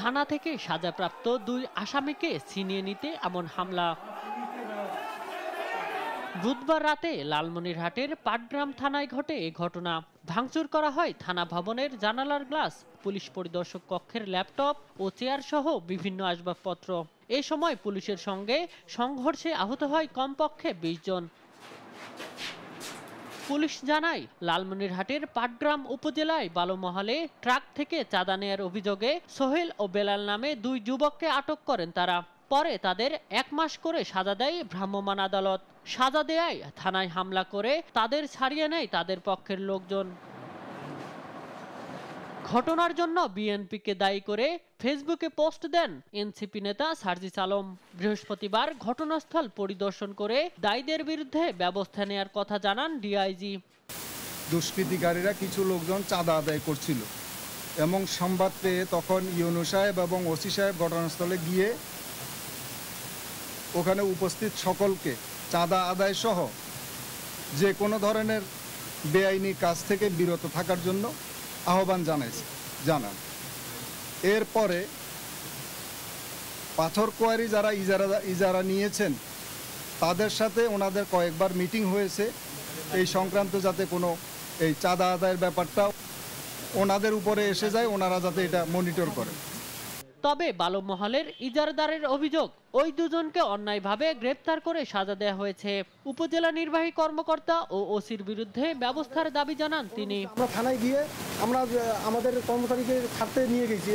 থানা থেকে সাজাপ্রাপ্ত 2 আসামিকে ছিনিয়ে নিতে এমন হামলা। বুধবার রাতে লালমনিরহাটের পাটগ্রাম থানায় ঘটে এ ঘটনা। ভাঙচুর করা হয় থানা ভবনের জানালার গ্লাস, পুলিশ পরিদর্শক কক্ষের ল্যাপটপ ও চেয়ার সহ বিভিন্ন আসবাবপত্র। এ সময় পুলিশের সঙ্গে সংঘর্ষে আহত হয় কমপক্ষে 20 জন। পুলিশ জানায়, লালমনিরহাটের পাটগ্রাম উপজেলায় বালুমহালে ট্রাক থেকে চাঁদা নেয়ার অভিযোগে সোহেল ও বেলাল নামে 2 যুবককে আটক করেন তারা। পরে তাদের 1 মাস করে সাজা দেয় ভ্রাম্যমাণ আদালত। সাজা দেয়ায় থানায় হামলা করে তাদের ছাড়িয়ে নেয় তাদের পক্ষের লোকজন। ঘটনার জন্য বিএনপিকে দায়ী করে ফেসবুকে পোস্ট দেন এনসিপি নেতা সার্জিস আলম। বৃহস্পতিবার ঘটনাস্থল পরিদর্শন করে দায়ীদের বিরুদ্ধে ব্যবস্থা নেয়ার কথা জানান ডিআইজি। দুষ্কৃতিকারীরা কিছু লোকজন চাঁদা আদায় করছিল এবং সংবাদ পেয়ে তখন ইউনূস সাহেব এবং ওসি সাহেব ঘটনাস্থলে গিয়ে ওখানে উপস্থিত সকলকে চাঁদা আদায় সহ যে কোনো ধরনের বেআইনি কাজ থেকে বিরত থাকার জন্য আহ্বান জানান। এরপরে পাথর কোয়ারি যারা ইজারা নিয়েছেন তাদের সাথে ওনাদের কয়েকবার মিটিং হয়েছে এই সংক্রান্ত, যাতে কোনো এই চাঁদা আদায়ের ব্যাপারটা ওনাদের উপরে এসে যায়, ওনারা যাতে এটা মনিটর করে। তবে বালুমহালের ইজারাদারের অভিযোগ, ওই দুজনকে অন্যায়ভাবে গ্রেপ্তার করে সাজা দেওয়া হয়েছে। উপজেলা নির্বাহী কর্মকর্তা ও ওসির বিরুদ্ধে ব্যবস্থার দাবি জানান তিনি। আমরা থানায় গিয়ে আমরা আমাদের কর্মচারীকে ছাড়তে নিয়ে গেছি,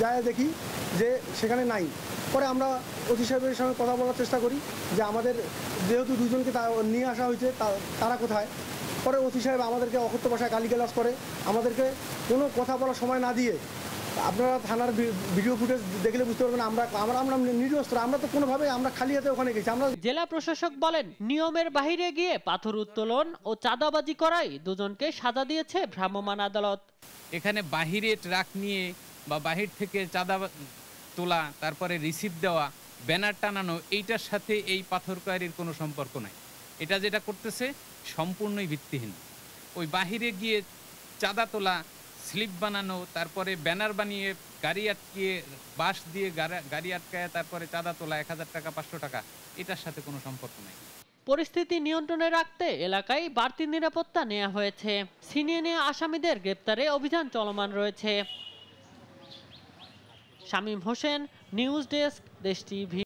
যায় দেখি যে সেখানে নাই। পরে আমরা ওসি সাহেবের সঙ্গে কথা বলার চেষ্টা করি যে আমাদের যেহেতু দুজনকে নিয়ে আসা হয়েছে তারা কোথায়। পরে ওসি সাহেব আমাদেরকে অকথ্য ভাষায় গালিগালাজ করে, আমাদেরকে কোনো কথা বলার সময় না দিয়ে, আপনারা থানার ভিডিও ফুটেজ দেখলে বুঝতে পারবেন আমরা নিরস্ত্র, আমরা তো কোনোভাবে আমরা খালি হাতে ওখানে গেছি। আমরা জেলা প্রশাসক বলেন, নিয়মের বাইরে গিয়ে পাথর উত্তোলন ও চাঁদাবাজি করায় দুজনকে সাজা দিয়েছে ভ্রাম্যমাণ আদালত। এখানে বাহিরে ট্রাক নিয়ে বা বাহির থেকে চাঁদা তোলা, তারপরে রিসিপ্ট দেওয়া, ব্যানার টানানো, এইটার সাথে এই পাথরকারীর কোনো সম্পর্ক নাই। এটা যেটা করতেছে সম্পূর্ণই ভিত্তিহীন। ওই বাহিরে গিয়ে চাঁদা তোলা, স্লিপ বানানো, তারপরে ব্যানার বানিয়ে গাড়ি আটকিয়ে বাঁশ দিয়ে গাড়ি আটকায় তারপরে চাঁদা তোলা 1000 টাকা 500 টাকা, এটার সাথে কোনো সম্পর্ক নাই। পরিস্থিতি নিয়ন্ত্রণে রাখতে এলাকায় বাড়তি নিরাপত্তা নেওয়া হয়েছে। ছিনিয়ে নেওয়া আসামিদের গ্রেপ্তারে অভিযান চলমান রয়েছে। শামীম হোসেন, নিউজ ডেস্ক, দেশ টিভি।